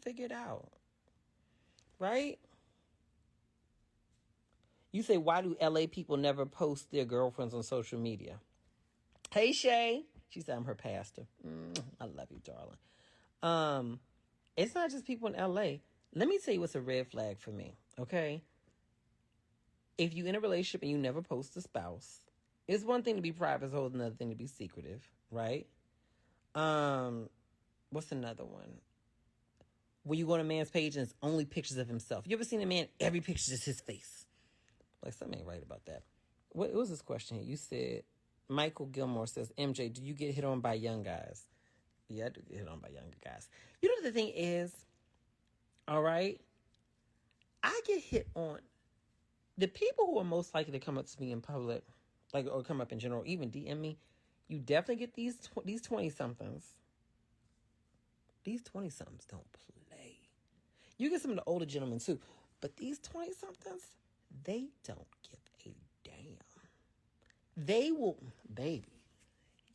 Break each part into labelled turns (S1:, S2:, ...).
S1: figure it out. Right? You say, why do LA people never post their girlfriends on social media? Hey, Shay. She said, I'm her pastor. I love you, darling. It's not just people in LA. Let me tell you what's a red flag for me, okay? If you're in a relationship and you never post a spouse, it's one thing to be private, it's another thing to be secretive, right? What's another one? When you go on a man's page and it's only pictures of himself. You ever seen a man, every picture is his face? Like, something ain't right about that. What was this question here? You said, Michael Gilmore says, MJ, do you get hit on by young guys? Yeah, I do get hit on by younger guys. You know what the thing is? All right? I get hit on. The people who are most likely to come up to me in public, like, or come up in general, even DM me, you definitely get these 20-somethings. These 20-somethings don't play. You get some of the older gentlemen too. But these 20-somethings, they don't give a damn. They will, baby.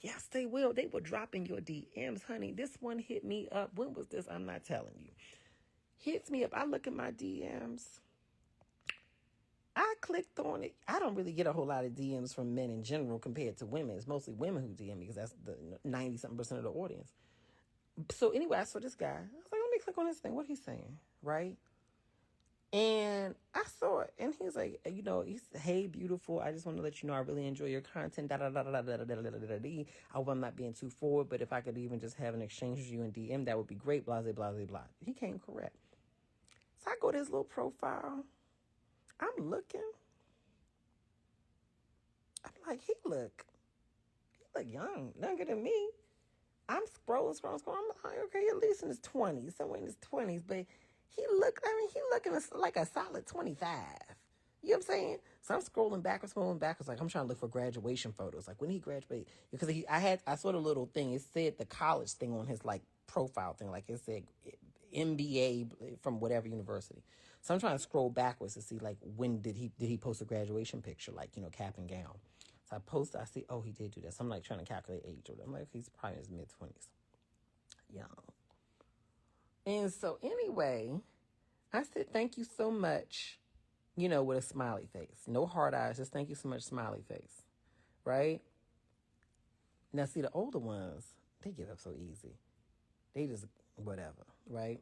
S1: Yes, they will. They will drop in your DMs, honey. This one hit me up. When was this? I'm not telling you. Hits me up. I look at my DMs. I clicked on it. I don't really get a whole lot of DMs from men in general compared to women. It's mostly women who DM me because that's the 90-something% of the audience. So anyway, I saw this guy. I was like, let me click on this thing. What he's saying, right? And I saw it, and he's like, you know, he's, hey, beautiful. I just want to let you know I really enjoy your content. Da da da da da da da da da da. I hope I'm not being too forward, but if I could even just have an exchange with you in DM, that would be great. Blah blah blah blah. He came correct. So I go to his little profile. I'm looking. I'm like, he look young, younger than me. I'm scrolling. I'm like, okay, at least in his 20s, somewhere in his 20s, but he looking like a solid 25. You know what I'm saying? So I'm scrolling backwards, like I'm trying to look for graduation photos. Like when he graduated, because I saw the little thing. It said the college thing on his like profile thing, like it said MBA from whatever university. So I'm trying to scroll backwards to see like when did he post a graduation picture, like, you know, cap and gown. So I see, oh, he did do that. So I'm like trying to calculate age. Or I'm like, he's probably in his mid-20s. Young. And so anyway, I said, thank you so much, you know, with a smiley face. No hard eyes, just thank you so much, smiley face. Right? Now, see, the older ones, they give up so easy. They just, whatever, right?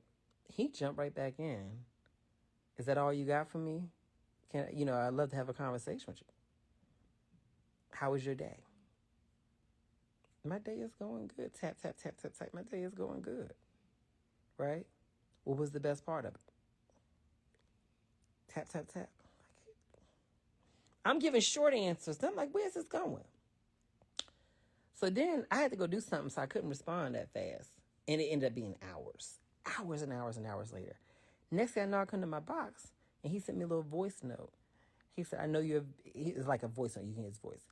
S1: He jumped right back in. Is that all you got for me? I'd love to have a conversation with you. How was your day? My day is going good. Tap, tap, tap, tap, tap. My day is going good. Right? What was the best part of it? Tap, tap, tap. I'm giving short answers. I'm like, where's this going? So then I had to go do something, so I couldn't respond that fast. And it ended up being hours. Hours and hours and hours later. Next thing I know, I come to my box, and he sent me a little voice note. He said, it's like a voice note. You can hear his voice.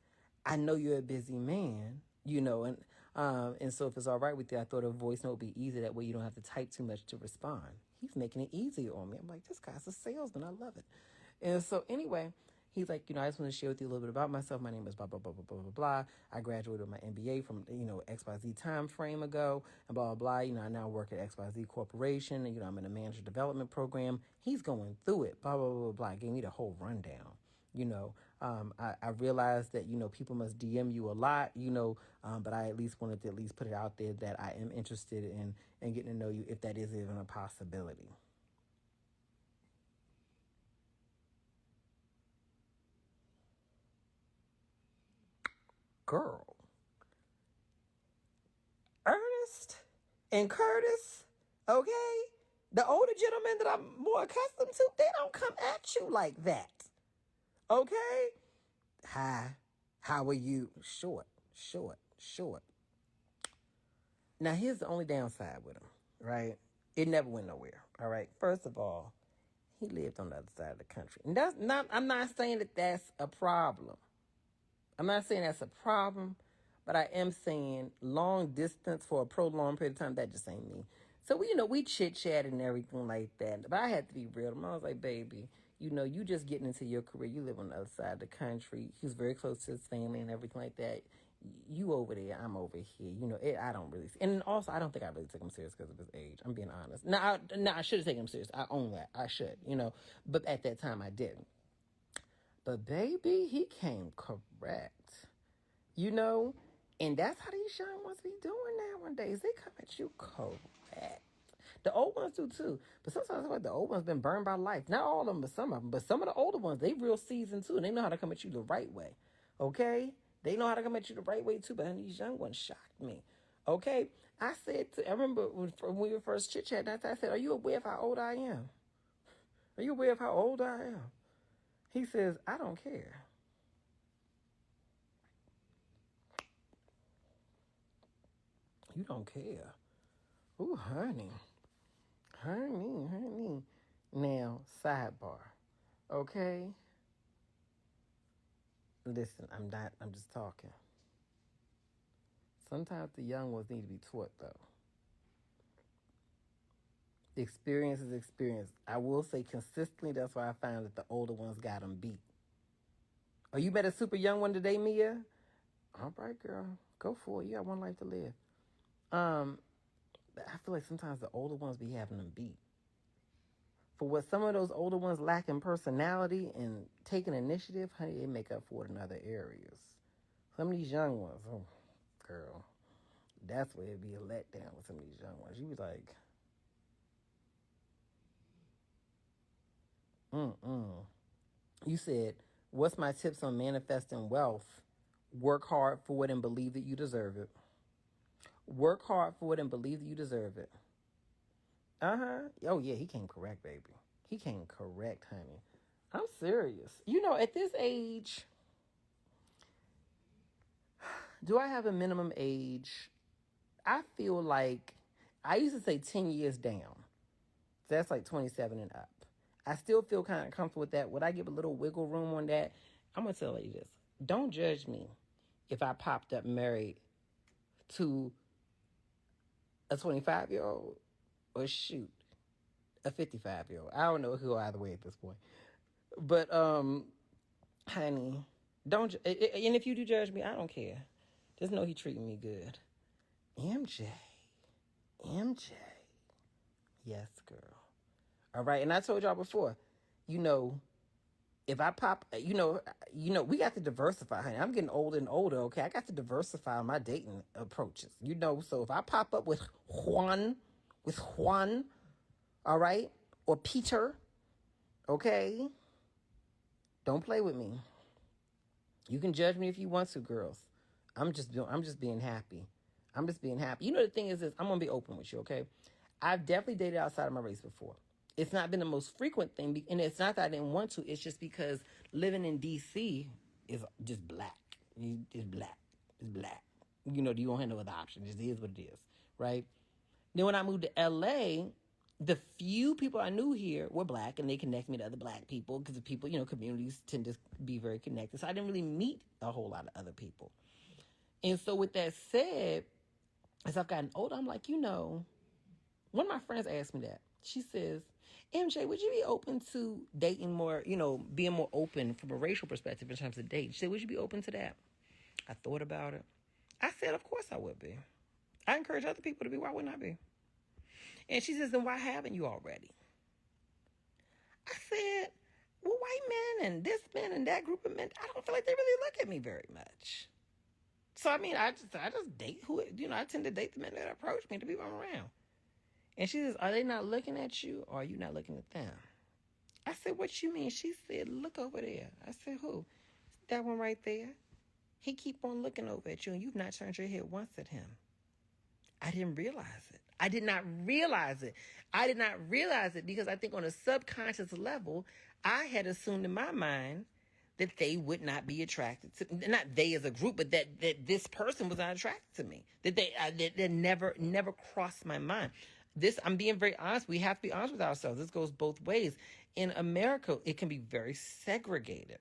S1: I know you're a busy man, you know, and so if it's all right with you, I thought a voice note would be easy. That way you don't have to type too much to respond. He's making it easier on me. I'm like, this guy's a salesman. I love it. And so anyway, he's like, I just want to share with you a little bit about myself. My name is blah, blah, blah, blah, blah, blah, blah. I graduated with my MBA from, XYZ time frame ago and blah, blah, blah. I now work at XYZ Corporation and, I'm in a manager development program. He's going through it, blah, blah, blah, blah, blah. Gave me the whole rundown. I realized that, people must DM you a lot, but I at least wanted to at least put it out there that I am interested in getting to know you if that is even a possibility. Girl. Ernest and Curtis, okay? The older gentlemen that I'm more accustomed to, they don't come at you like that. Okay? Hi. How are you? Short. Now, here's the only downside with him, right? It never went nowhere, all right? First of all, he lived on the other side of the country. And I'm not saying that that's a problem. I'm not saying that's a problem, but I am saying long distance for a prolonged period of time, that just ain't me. So, we chit-chatted and everything like that. But I had to be real. I was like, baby, you just getting into your career. You live on the other side of the country. He was very close to his family and everything like that. you over there, I'm over here. I don't really. And also, I don't think I really took him serious because of his age. I'm being honest. Now, I should have taken him serious. I own that. I should, But at that time, I didn't. But baby, he came correct. And that's how these young ones be doing nowadays. They come at you correct. The old ones do too. But sometimes I feel like the old ones been burned by life. Not all of them, but some of them. But some of the older ones, they real seasoned too. And they know how to come at you the right way. Okay? They know how to come at you the right way too. But these young ones shocked me. Okay? I remember when we were first chit-chatting, I said, are you aware of how old I am? Are you aware of how old I am? He says, I don't care. You don't care. Ooh, honey. Now, sidebar. Okay? Listen, I'm just talking. Sometimes the young ones need to be taught, though. Experience is experience. I will say consistently, that's why I found that the older ones got them beat. Oh, you met a super young one today, Mia? All right, girl. Go for it. You got one life to live. I feel like sometimes the older ones be having them beat. For what some of those older ones lack in personality and taking initiative, honey, they make up for it in other areas. Some of these young ones, oh, girl, that's where it'd be a letdown with some of these young ones. You be like, You said, what's my tips on manifesting wealth? Work hard for it and believe that you deserve it. Work hard for it and believe that you deserve it. Oh, yeah, he came correct, baby. He came correct, honey. I'm serious. At this age, do I have a minimum age? I feel like I used to say 10 years down. So that's like 27 and up. I still feel kind of comfortable with that. Would I give a little wiggle room on that? I'm going to tell you this. Don't judge me if I popped up married to a 25-year-old or shoot, a 55-year-old. I don't know who either way at this point. But, honey, don't, and if you do judge me, I don't care. Just know he treating me good. MJ. Yes, girl. All right, and I told y'all before, if I pop, we got to diversify, honey. I'm getting older and older, okay? I got to diversify my dating approaches, so if I pop up with Juan, all right, or Peter, okay, don't play with me. You can judge me if you want to, girls. I'm just being happy. The thing is this, I'm going to be open with you, okay? I've definitely dated outside of my race before. It's not been the most frequent thing, and it's not that I didn't want to. It's just because living in D.C. is just black. It's black. It's black. You don't have no other option. It just is what it is, right? Then when I moved to L.A., the few people I knew here were black, and they connected me to other black people because the people, communities tend to be very connected. So I didn't really meet a whole lot of other people. And so with that said, as I've gotten older, I'm like, one of my friends asked me that. She says, MJ, would you be open to dating more, being more open from a racial perspective in terms of dating? She said, would you be open to that? I thought about it. I said, of course I would be. I encourage other people to be. Why wouldn't I be? And she says, then why haven't you already? I said, well, white men and this men and that group of men, I don't feel like they really look at me very much. So, I just date I tend to date the men that approach me, to people I'm around. And she says, are they not looking at you or are you not looking at them? I said, what you mean? She said, look over there. I said, who? That one right there. He keep on looking over at you and you've not turned your head once at him. I didn't realize it. I did not realize it because I think on a subconscious level, I had assumed in my mind that they would not be attracted to, not they as a group, but that this person was not attracted to me. That never crossed my mind. I'm being very honest. We have to be honest with ourselves. This goes both ways. In America, it can be very segregated.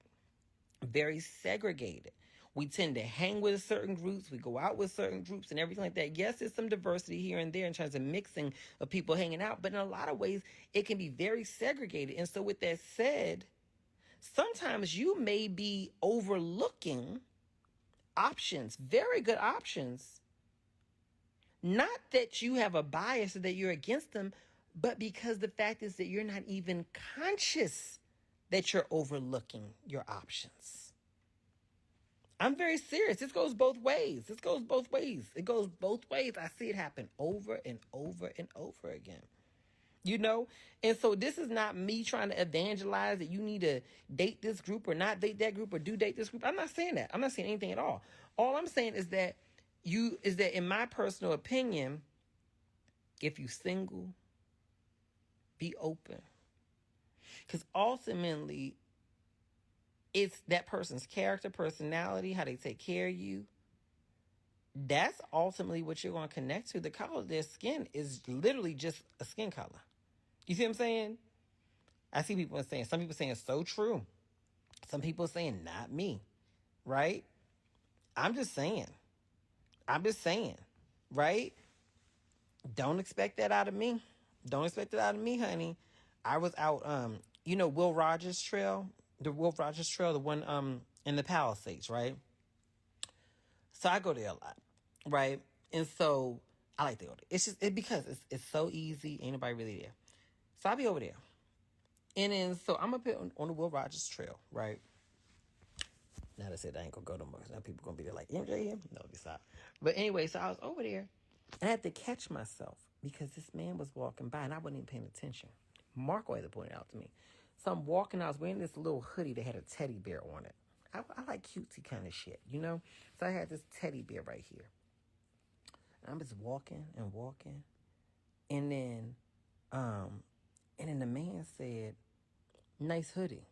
S1: Very segregated. We tend to hang with certain groups. We go out with certain groups and everything like that. Yes, there's some diversity here and there in terms of mixing of people hanging out. But in a lot of ways, it can be very segregated. And so with that said, sometimes you may be overlooking options, very good options. Not that you have a bias or that you're against them, but because the fact is that you're not even conscious that you're overlooking your options. I'm very serious. This goes both ways. It goes both ways. I see it happen over and over and over again. You know? And so this is not me trying to evangelize that you need to date this group or not date that group or do date this group. I'm not saying that. I'm not saying anything at all. All I'm saying is that in my personal opinion, if you single, be open. Because ultimately, it's that person's character, personality, how they take care of you. That's ultimately what you're going to connect to. The color of their skin is literally just a skin color. You see what I'm saying? I see people saying, some people saying it's so true. Some people saying, not me. Right? I'm just saying, right? Don't expect that out of me. Don't expect it out of me, honey. I was out, Will Rogers Trail, the one in the Palisades, right? So I go there a lot, right? And so I like to go there. It's just because it's so easy. Ain't nobody really there. So I'll be over there. And then so I'm up here on the Will Rogers Trail, right? Now they said I ain't gonna go no more. Now people gonna be there like, MJ here? No, be stop. But anyway, so I was over there and I had to catch myself because this man was walking by and I wasn't even paying attention. Marco had to point it out to me. So I'm walking, I was wearing this little hoodie that had a teddy bear on it. I like cutesy kind of shit, you know? So I had this teddy bear right here. And I'm just walking and walking. And then the man said, nice hoodie.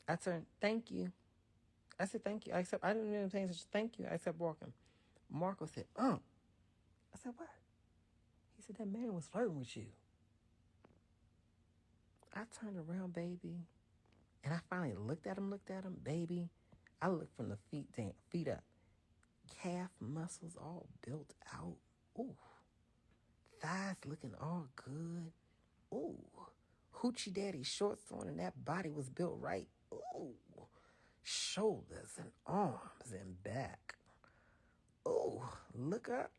S1: I turned, thank you. I said, thank you. I didn't even say thank you. I kept walking. Marco said, I said, what? He said, that man was flirting with you. I turned around, baby. And I finally looked at him, baby. I looked from the feet up. Calf muscles all built out. Ooh. Thighs looking all good. Ooh. Hoochie daddy shorts on and that body was built right. Ooh. Shoulders and arms and back. Ooh. Look up.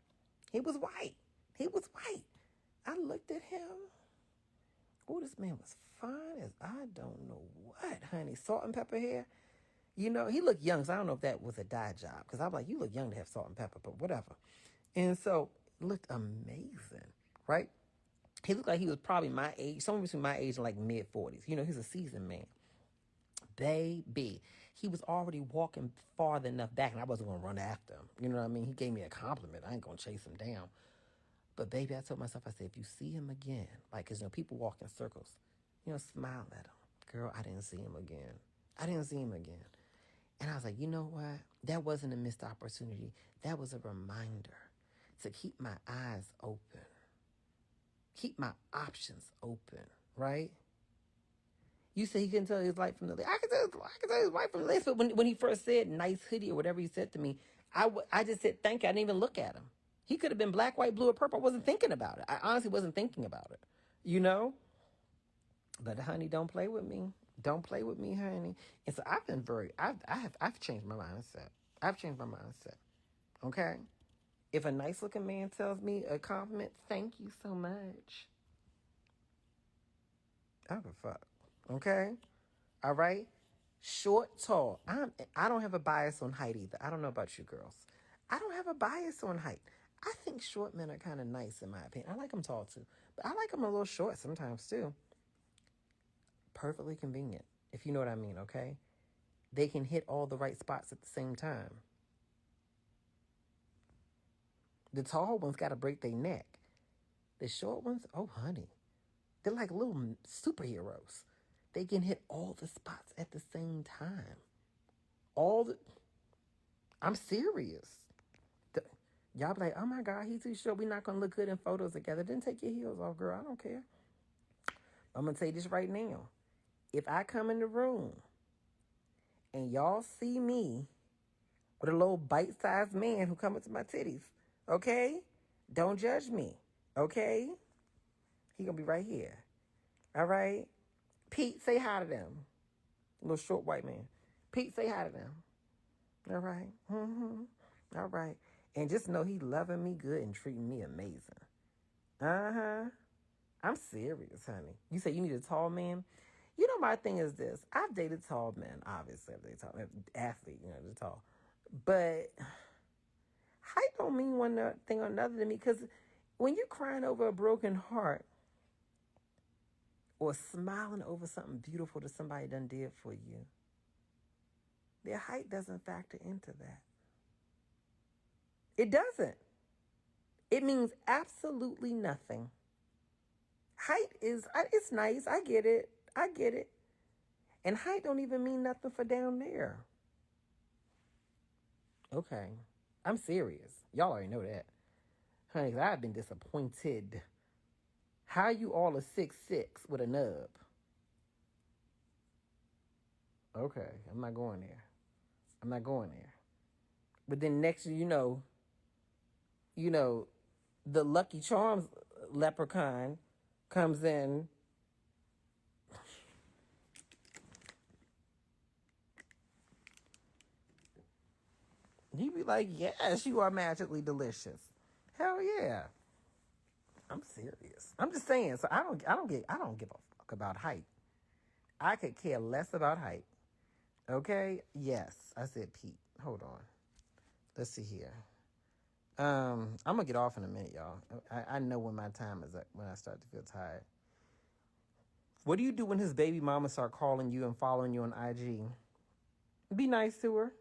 S1: He was white. I looked at him. Ooh, this man was fine as I don't know what, honey. Salt and pepper hair. You know, he looked young, so I don't know if that was a dye job. Because I'm like, you look young to have salt and pepper, but whatever. And so, it looked amazing, right? He looked like he was probably my age, somewhere between my age and like mid-40s. You know, he's a seasoned man. Baby, he was already walking farther enough back, and I wasn't going to run after him. You know what I mean? He gave me a compliment. I ain't going to chase him down. But baby, I told myself, I said, if you see him again, like, because, people walk in circles, smile at him. Girl, I didn't see him again. And I was like, you know what? That wasn't a missed opportunity. That was a reminder to keep my eyes open. Keep my options open, right? You say he couldn't tell his light from the list. I can tell his light from the list. But when he first said nice hoodie or whatever he said to me, I just said thank you. I didn't even look at him. He could have been black, white, blue, or purple. I wasn't thinking about it. I honestly wasn't thinking about it, But honey, don't play with me. Don't play with me, honey. And so I've changed my mindset. Okay? If a nice looking man tells me a compliment, thank you so much. I don't give a fuck. Okay? All right? Short, tall. I don't have a bias on height either. I don't know about you girls. I don't have a bias on height. I think short men are kind of nice in my opinion. I like them tall too. But I like them a little short sometimes too. Perfectly convenient, if you know what I mean, okay? They can hit all the right spots at the same time. The tall ones got to break their neck. The short ones, oh honey, they're like little superheroes. They can hit all the spots at the same time. I'm serious. Y'all be like, oh my God, he's too short. We're not going to look good in photos together. Then take your heels off, girl. I don't care. I'm going to tell you this right now. If I come in the room and y'all see me with a little bite-sized man who come into my titties, okay? Don't judge me, okay? He gonna be right here, all right? Pete, say hi to them. Little short white man. Pete, say hi to them. All right. All right. And just know he loving me good and treating me amazing. Uh-huh. I'm serious, honey. You say you need a tall man? You know, my thing is this. I've dated tall men, obviously. I've dated tall athlete, they're tall. But height don't mean one thing or another to me, because when you're crying over a broken heart or smiling over something beautiful that somebody done did for you, their height doesn't factor into that. It doesn't. It means absolutely nothing. Height it's nice. I get it. I get it. And height don't even mean nothing for down there. Okay. I'm serious. Y'all already know that. Honey, I've been disappointed. How you all a 6'6" with a nub? Okay, I'm not going there. I'm not going there. But then next you know, the Lucky Charms leprechaun comes in. You be like, yes, you are magically delicious. Hell yeah. I'm serious. I'm just saying. So I don't give a fuck about height. I could care less about height. Okay? Yes. I said Pete. Hold on. Let's see here. I'm gonna get off in a minute, y'all. I know when my time is up, when I start to feel tired. What do you do when his baby mama start calling you and following you on IG? Be nice to her.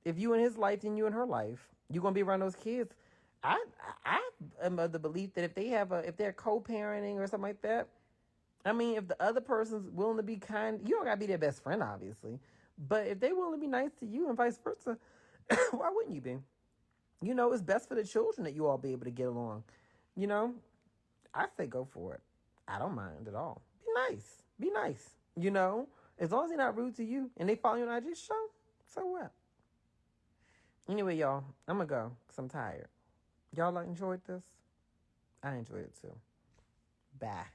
S1: If you in his life, then you in her life. You gonna be around those kids. I am of the belief that if they're co-parenting or something like that, I mean, if the other person's willing to be kind, you don't gotta be their best friend, obviously. But if they willing to be nice to you and vice versa, why wouldn't you be? It's best for the children that you all be able to get along. You know, I say go for it. I don't mind at all. Be nice. Be nice. As long as they're not rude to you and they follow you on IG, so what? Anyway, y'all, I'm gonna go because I'm tired. Y'all enjoyed this? I enjoyed it too. Bye.